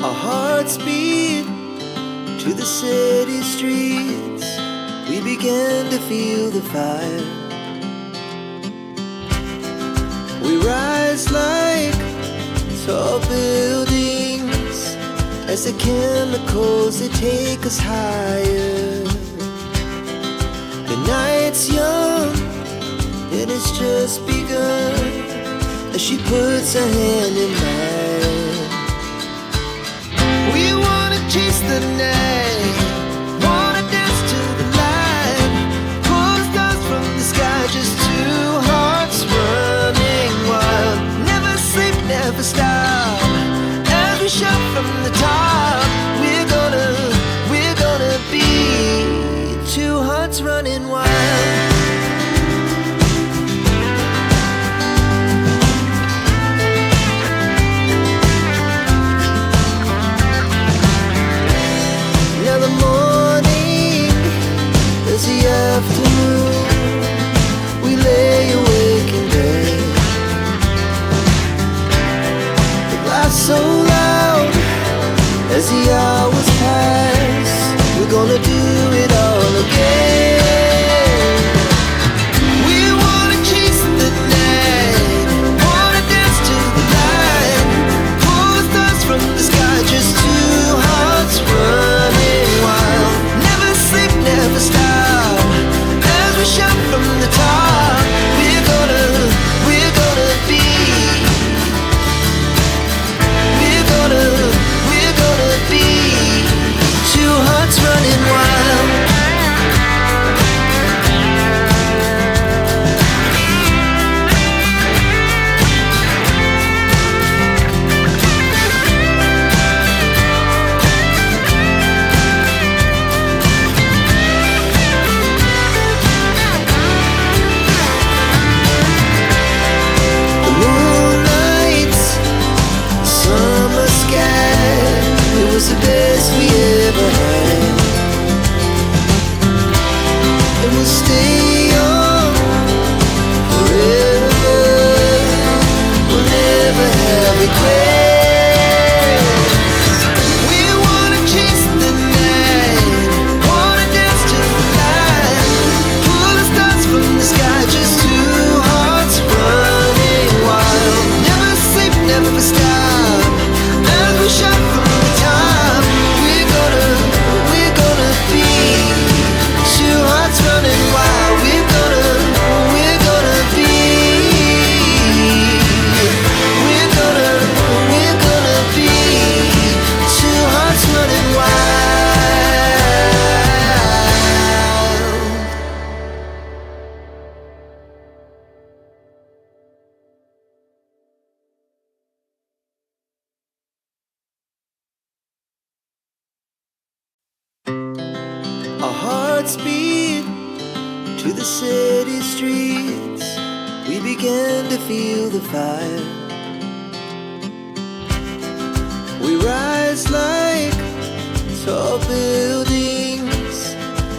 Our hearts beat to the city streets. We began to feel the fire. We rise like tall buildings as the chemicals, they take us higher. The night's young and it's just begun as she puts her hand in mine. We wanna chase the night, wanna dance to the light, pull stars from the sky, just two hearts running wild. Never sleep, never stop, as we shout from the top. We're gonna be two hearts running wild. Now the morning is the afternoon. We lay awake in bed. The glass so loud as the hours pass. We're gonna do it all again. We wanna chase the night, wanna dance to the light, pull stars from the sky, just two hearts running wild. Never sleep, never stop, as we shout from the top. We're gonna be, we're gonna be two hearts running wild. The moonlight, summer sky, it was the best we ever had. And we'll stay young forever. We'll never have regrets. We wanna chase the night, wanna dance to the light, pull the stars from the sky, just two hearts running wild. Never sleep, never stop, as we shout from the top. We're gonna be two hearts running wild. We're gonna be, we're gonna be two hearts running wild. Our hearts beat to the city streets. We began to feel the fire. We rise like tall buildings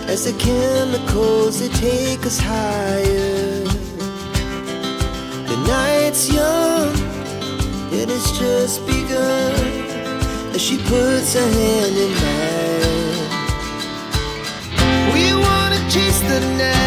as the chemicals, they take us higher. The night's young and it's just begun as she puts her hand in mine. We wanna chase the night,